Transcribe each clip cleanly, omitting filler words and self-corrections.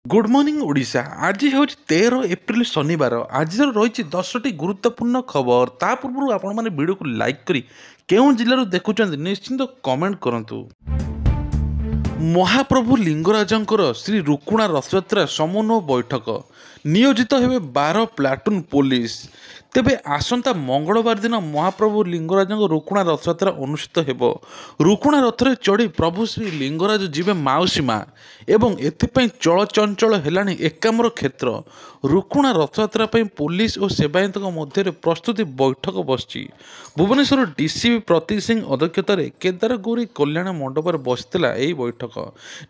Good morning Odisha. आज हूँ 13 April शनिवार। आज रही 10टी गुरुत्वपूर्ण खबर। ता पूर्व आपण मैंने वीडियो को लाइक करी केउं जिल्लारू देखुं निश्चिंत कमेंट करंतु। महाप्रभु लिंगराजंकर श्री रुकुणा रथयात्रा समन्वय बैठक नियोजित हेबे 12 प्लाटून पुलिस। तेबे आसंता मंगलवार दिन महाप्रभु लिंगराज रुकुणा रथयात्रा अनुष्ठित हेबो। रुकुणा रथरे चढ़ी प्रभु श्री लिंगराज जीवे माउसी माँ एवं एथिपाई चलचंचल हेलाणी एकाम्र क्षेत्र। रुकुणा रथयात्रा पई पुलिस और सेवायत मध्य प्रस्तुति बैठक बसची। भुवनेश्वर डीसीपी प्रतीक सिंह अध्यक्षतार केदारगौरी कल्याण मंडप बसला यह बैठक।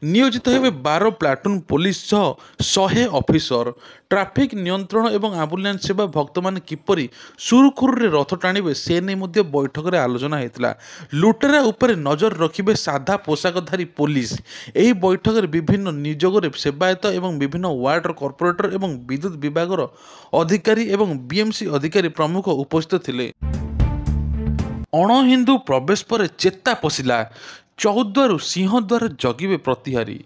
नियोजित हेबे 12 प्लाटून पुलिस सह 100 ऑफिसर। ट्रैफिक नियंत्रण एवं एम्बुलेंस सेवा भक्त मान किपरि सुरुखुरु रथ टाणिबे से नहीं मध्य बैठक रे आलोचना होता। लुटेरा उपरे नजर रखिबे साधा पोशाकधारी पुलिस। यही बैठक रे विभिन्न निजोग सेवायत एवं विभिन्न वार्डर कॉर्पोरेटर एवं विद्युत विभाग अधिकारी एवं बीएमसी अधिकारी प्रमुख उपस्थित थिले। अणहिंदू प्रवेश पर चेता पशिला। चौद्वार सिंहद्वार जगिबे प्रतिहारी।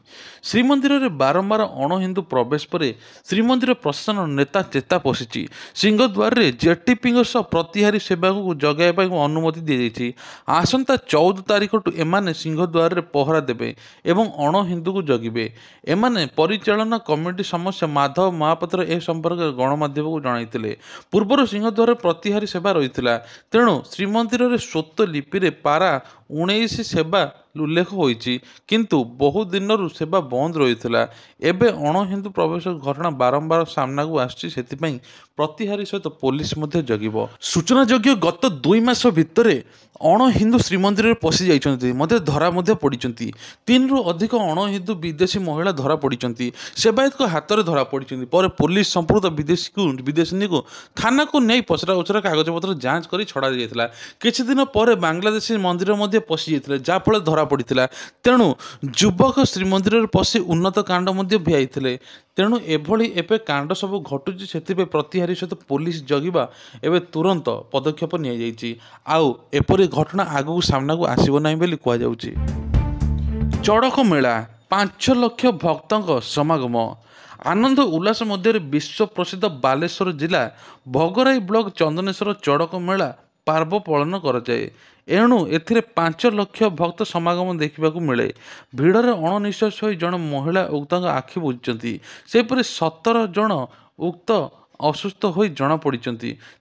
श्रीमंदिर में बारंबार अणहिंदू प्रवेश पर श्रीमंदिर प्रशासन नेता चेता पशिची। सिंहद्वार रे जेटीपी प्रतिहारी सेवा को जगाइबा अनुमति दी जाइछि। आसंता 14 तारिख टू एमाने सिंहद्वार रे पहरा देबे एवं अणहिंदू को जगिबे। एमाने परिचालना कमिटी सदस्य माधव महापात्र ए संपर्क गणमाध्यम को जणाइथिले। पूर्वर सिंहद्वार प्रतिहारी सेवा रहिथिला, तेणु श्रीमंदिर रे स्वत लिपि रे पारा 19 सेवा उल्लेख होइछि, किंतु बहु दिनरू सेवा बंद रहिथिला। एबे अणहिंदू प्रवेश घटना बारंबार सामना को आछि, सेतिपई प्रतिहारी सहित पुलिस मध्य जगिबो। सूचना योग्य गत 2 मास भितरे अणहिंदू श्रीमंदिर में पशि जाइछन्ति, मध्य धरा मध्य पड़िछन्ति। 3 रु अधिक अणहिंदू विदेशी महिला धरा पड़िछन्ति, सेवायत को हाथ में धरा पड़िछन्ति। पर पुलिस संपूर्ण विदेशी को थाना को नहीं पचरा उचरा कागजपत्र जांच कर छड़ा जाइथिला। किछि दिन पर बांग्लादेशी मंदिर मध्य पशि जाइथिले, जा फल धरा पड़िथिला। तेणु युवक श्रीमंदिर में पशि उन्नत कांड मध्य भिआइथिले। तेणु एभली एबे कांड सब घटुची, सेतिबे प्रतिहारी सहित पुलिस जगिबा एबे तुरंत पदक्षेप निया जाइछि। आउ एपरि घटना आगु सामना को आसीबो नाही बेली कुआ जाउछि। चड़क मेला 5 लाख भक्तों समागम। आनंद उल्लास मध्य विश्व प्रसिद्ध बालेश्वर जिला भोगराई ब्लॉक चंदनेश्वर चड़क मेला पर्व पालन कराए। एणु एथिरे 5 लाख भक्त समागम देखा मिले। भिड़े अणनिश्वास हो जन महिला उक्त आखि बुझी। सेपरि 17 जन उक्त असुस्थ हो जना पड़ी।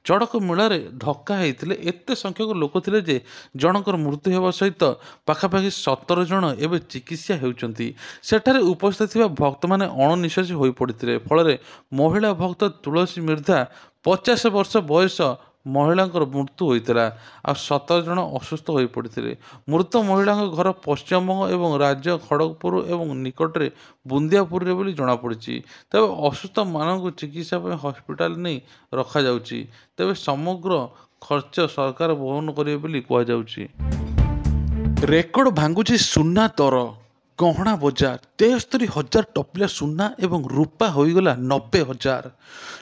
चड़क मेलार धक्का होते एत संख्यक लोक थे जे जनकर मृत्यु होगा सहित पाखापाखि 17 जन एवं चिकित्सा होती। सेठारे उपस्थित भक्त मैंने अणनिश्वासी हो पड़ते। फल महिला भक्त तुलसी मिर्धा 50 वर्ष बयस महिला मृत्यु होता आ 17 जन असुस्थ हो पड़ते। मृत महिला घर पश्चिमबंग एवं राज्य खड़गपुर एवं निकटरे बुंदियापुर बोली जमापड़ी। तेज असुस्थ मानक चिकित्सा हस्पिटाल नहीं रखा जाउछि। तेज समग्र खर्च सरकार वहन करेंगे बोली कहुछि। रेकर्ड भांगुची सुना दर। गहना बजार 73,000 टपलिया सुना एवं रूपा होईगला 90,000।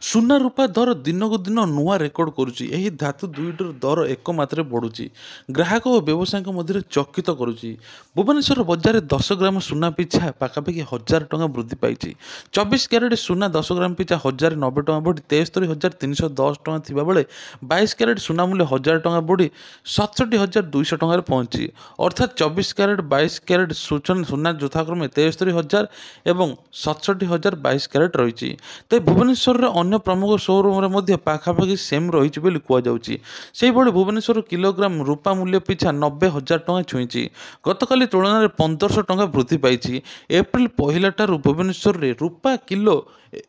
सुना रूपा दर दिनक दिन नुआ रेकर्ड करुच्ची। यही धातु दुईटर दर एक मात्रे बढ़ुची। ग्राहक और व्यवसायी मध्य चकित करुच्ची। भुवनेश्वर बजार 10 ग्राम सुना पिछा पाखापाखि 1000 टंका वृद्धि पाई। 24 क्यारेट सुना 10 ग्राम पिछा 1090 टंका बढ़ी 73,310 टंका थिबा बेले 22 क्यारेट सुना मूल्य 1000 टंका बढ़ी 67,200 टंका पहुंची। अर्थात 24 क्यारेट 22 क्यारेट सुना यथाक्रमे 73,000 एवं 67,000 22 क्यारेट रही। तो भुवनेश्वर अन्य प्रमुख शोरूम में पाखापाखि सेम रही कहुच्छी। से भुवनेश्वर किलोग्राम रूपा मूल्य पिछा 90,000 टंका छुई। गतकाली तुलन में 1500 टंका वृद्धि पाई। एप्रिल 1 ठारू भुवनेश्वर में रूपा किलो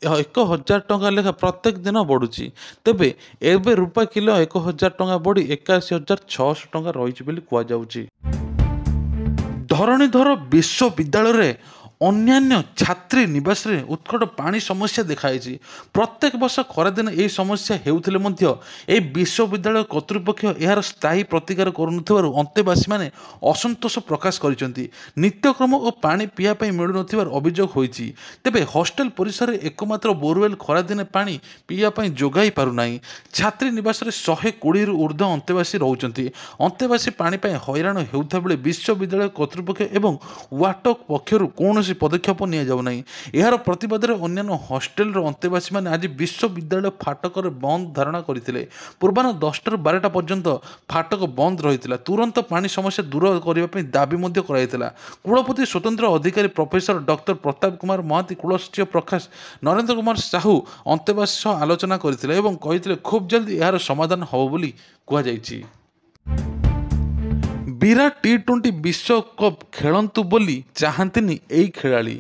1,000 टंका लेखा प्रत्येक दिन बढ़ुची। तेबे एबे रूपा किलो 1,000 टंका बढ़ी 81,600 टंका रही कहुच्छी। धरणीधर विश्वविद्यालय अन्यान्य छात्री निवास रे उत्कट पानी समस्या देखाई। प्रत्येक वर्ष खरादिन यह समस्या हेउथिले मध्य एही विश्वविद्यालय कर्तृपक्ष यार स्थायी प्रतिकार करुनथिबारु अंतेवासी माने असंतोष प्रकाश करिसेंती। नित्यक्रम और पानी पिया पई मिलु नथिबार अभियोग होईछि। तेबे हॉस्टेल परिसर एकमात्र बोरवेल खरादिने पानी पिया पई जोगाई पारु नाही। छात्री निवास रे 120 रु ऊर्ध्व अंतेवासी रहुचंती। अंतेवासी पानी पई हैरान हेउथा बेले विश्वविद्यालय कर्तृपक्ष एवं वाटक पक्षरु कौन କୌଣସି ପଦକ୍ଷେପ ନିଆଯାଉନାହିଁ। ଏହାର ପ୍ରତିବାଦରେ ଅନ୍ୟାନ୍ୟ ହଷ୍ଟେଲର ଅନ୍ତେବାସୀମାନେ ଆଜି ବିଶ୍ୱବିଦ୍ୟାଳୟ ଫାଟକରେ ବନ୍ଦ ଧାରଣା କରିଥିଲେ। ପୂର୍ବାହ୍ନ 10ଟାରୁ 12ଟା ପର୍ଯ୍ୟନ୍ତ ଫାଟକ ବନ୍ଦ ରହିଥିଲା। ତୁରନ୍ତ ପାଣି ସମସ୍ୟା ଦୂର କରିବା ପାଇଁ ଦାବି ମଧ୍ୟ କରାଯାଇଥିଲା। କୁଳପତି ସ୍ୱତନ୍ତ୍ର ଅଧିକାରୀ ପ୍ରଫେସର ଡକ୍ଟର ପ୍ରତାପ କୁମାର ମହାନ୍ତି, କୁଳସଚିବ ପ୍ରକାଶ ନରେନ୍ଦ୍ର କୁମାର ସାହୁ ଅନ୍ତେବାସୀ ସହ ଆଲୋଚନା କରିଥିଲେ ଏବଂ କହିଥିଲେ ଖୁବ୍ ଜଲଦି ଏହାର ସମାଧାନ ହେବ ବୋଲି କୁହାଯାଇଛି। ବିରାଟ ଟି20 ବିଶ୍ୱକପ୍ ଖେଳନ୍ତୁ ବୋଲି ଚାହାନ୍ତିନି ଏହି ଖେଳାଳି।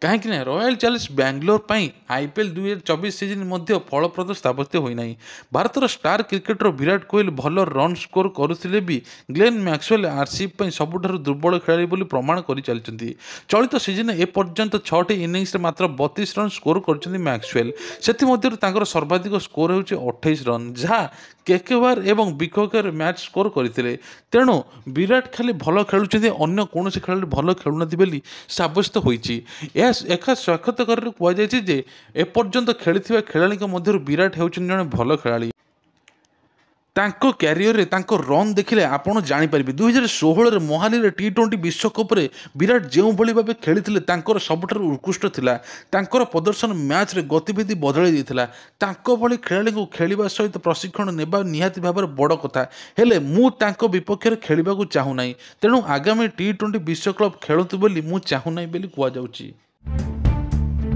କାହିଁକି ନା ରୟାଲ ଚ୍ୟାଲେଞ୍ଜ ବାଙ୍ଗାଲୋର ପାଇଁ IPL 2024 ସିଜନ ମଧ୍ୟ ଫଳପ୍ରଦ ସାବ୍ୟସ୍ତ ହୋଇନାହିଁ। ଭାରତର ଷ୍ଟାର କ୍ରିକେଟର ବିରାଟ କୋହଲି ଭଲ ରନ୍ ସ୍କୋର କରୁଥିଲେ ବି ଗ୍ଲେନ୍ ମ୍ୟାକ୍ସୱେଲ୍ RCB ପାଇଁ ସବୁଠାରୁ ଦୁର୍ବଳ ଖେଳାଳି ବୋଲି ପ୍ରମାଣ କରିଚାଲିଛନ୍ତି। ଚଳିତ ସିଜନରେ ଏପର୍ଯ୍ୟନ୍ତ 6ଟି ଇନିଂସରେ ମାତ୍ର 32 ରନ୍ ସ୍କୋର କରିଛନ୍ତି ମ୍ୟାକ୍ସୱେଲ୍। ସେଥିମଧ୍ୟରୁ ତାଙ୍କର ସର୍ବାଧିକ ସ୍କୋର ହେଉଛି 28 ରନ୍, ଯାହା କେକେଆର୍ ଏବଂ ବିପକ୍ଷରେ ମ୍ୟାଚ୍ ସ୍କୋର କରିଥିଲେ। ତେଣୁ ବିରାଟ ଖାଲି ଭଲ ଖେଳୁଛନ୍ତି, ଅନ୍ୟ କୌଣସି ଖେଳାଳି ଭଲ ଖେଳୁନାହାନ୍ତି ବୋଲି ସାବ୍ୟସ୍ତ ହୋଇଛି। ଏହା ଏକ ସାକ୍ଷାତକାରରେ କୁହାଯାଇଛି ଯେ ଏପର୍ଯ୍ୟନ୍ତ ଖେଳିଥିବା ଖେଳାଳିଙ୍କ ମଧ୍ୟରୁ ବିରାଟ ହେଉଛନ୍ତି ଜଣେ ଭଲ ଖେଳାଳି। ତାଙ୍କ କ୍ୟାରିୟରରେ ତାଙ୍କ ରନ୍ ଦେଖିଲେ ଆପଣ ଜାଣିପାରିବେ। 2016ରେ ମୋହାଲିରେ ଟି20 ବିଶ୍ୱକପରେ ବିରାଟ ଯେଉଁଭଳି ଭାବେ ଖେଳିଥିଲେ ତାଙ୍କର ସବୁଠାରୁ ଉତ୍କୃଷ୍ଟ ଥିଲା। ତାଙ୍କର ପ୍ରଦର୍ଶନ ମ୍ୟାଚ୍ରେ ଗତିବିଧି ବଦଳାଇ ଦେଇଥିଲା। ତାଙ୍କ ଭଳି ଖେଳାଳିଙ୍କୁ ଖେଳିବା ସହିତ ପ୍ରଶିକ୍ଷଣ ନେବା ନିହାତି ଭାବରେ ବଡ଼ କଥା। ହେଲେ ମୁଁ ତାଙ୍କ ବିପକ୍ଷରେ ଖେଳିବାକୁ ଚାହୁଁନାହିଁ। ତେଣୁ ଆଗାମୀ ଟି20 ବିଶ୍ୱକପ୍ ଖେଳନ୍ତୁ ବୋଲି ମୁଁ ଚାହୁଁନାହିଁ ବୋଲି କୁହାଯାଉଛି।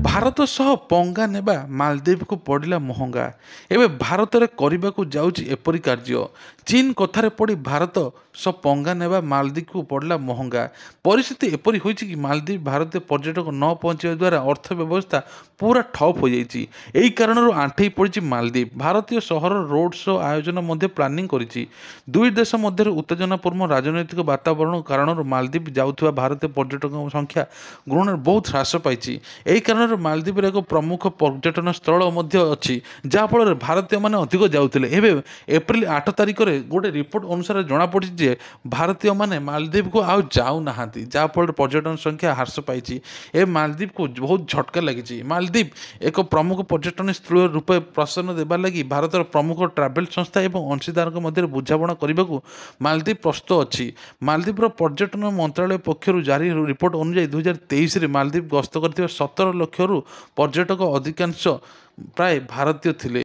ଭାରତ ସହ ପଙ୍ଗା ନେବା ମାଲଦ୍ୱୀପକୁ ପଡ଼ିଲା ମହଙ୍ଗା। ଏବେ ଭାରତରେ କରିବାକୁ ଯାଉଛି ଏପରି କାର୍ଯ୍ୟ। ଚୀନ କଥାରେ ପଡ଼ି ଭାରତ ସହ ପଙ୍ଗା ନେବା ମାଲଦ୍ୱୀପକୁ ପଡ଼ିଲା ମହଙ୍ଗା। ପରିସ୍ଥିତି ଏପରି ହୋଇଛି କି ମାଲଦ୍ୱୀପ ଭାରତୀୟ ପର୍ଯ୍ୟଟକ ନ ପହଞ୍ଚିବା ଦ୍ୱାରା ଅର୍ଥ ବ୍ୟବସ୍ଥା ପୁରା ଠପ୍ ହୋଇଯାଇଛି। ଏହି କାରଣରୁ ଆଣ୍ଠେଇ ପଡ଼ିଛି ମାଲଦ୍ୱୀପ। ଭାରତୀୟ ସହରର ରୋଡ୍ ଶୋ ଆୟୋଜନ ମଧ୍ୟ ପ୍ଲାନିଂ କରିଛି। ଦୁଇ ଦେଶ ମଧ୍ୟରେ ଉତ୍ତେଜନାପୂର୍ଣ୍ଣ ରାଜନୈତିକ ବାତାବରଣ କାରଣରୁ ମାଲଦ୍ୱୀପ ଯାଉଥିବା ଭାରତୀୟ ପର୍ଯ୍ୟଟକଙ୍କ ସଂଖ୍ୟା ଗଣନାରେ ବହୁତ ହ୍ରାସ ପାଇଛି। ଏହି କାରଣରୁ ମାଲଦ୍ୱୀପରେ ଏକ ପ୍ରମୁଖ ପର୍ଯ୍ୟଟନ ସ୍ଥଳ ମଧ୍ୟ ଅଛି, ଯାହାଫଳରେ ଭାରତୀୟମାନେ ଅଧିକ ଯାଉଥିଲେ। ଏବେ ଏପ୍ରିଲ 8 ତାରିଖରେ ଗୋଟେ ରିପୋର୍ଟ ଅନୁସାରେ ଜଣାପଡ଼ିଛି ଯେ ଭାରତୀୟମାନେ ମାଲଦ୍ୱୀପକୁ ଆଉ ଯାଉନାହାନ୍ତି, ଯାହାଫଳରେ ପର୍ଯ୍ୟଟନ ସଂଖ୍ୟା ହ୍ରାସ ପାଇଛି। ଏ ମାଲଦ୍ୱୀପକୁ ବହୁତ ଝଟକା ଲାଗିଛି। ମାଲଦ୍ୱୀପ ଏକ ପ୍ରମୁଖ ପର୍ଯ୍ୟଟନ ସ୍ଥଳ ରୂପେ ପ୍ରଶ୍ରୟ ଦେବା ଲାଗି ଭାରତର ପ୍ରମୁଖ ଟ୍ରାଭେଲ ସଂସ୍ଥା ଏବଂ ଅଂଶୀଦାରଙ୍କ ମଧ୍ୟରେ ବୁଝାମଣା କରିବାକୁ ମାଲଦ୍ୱୀପ ପ୍ରସ୍ତୁତ ଅଛି। ମାଲଦ୍ୱୀପର ପର୍ଯ୍ୟଟନ ମନ୍ତ୍ରଣାଳୟ ପକ୍ଷରୁ ଜାରି ରିପୋର୍ଟ ଅନୁଯାୟୀ 2023ରେ ମାଲଦ୍ୱୀପ ଗସ୍ତ କରିଥିବା 17 ଲକ୍ଷରୁ ପର୍ଯ୍ୟଟକ ଅଧିକାଂଶ ପ୍ରାୟ ଭାରତୀୟ ଥିଲେ।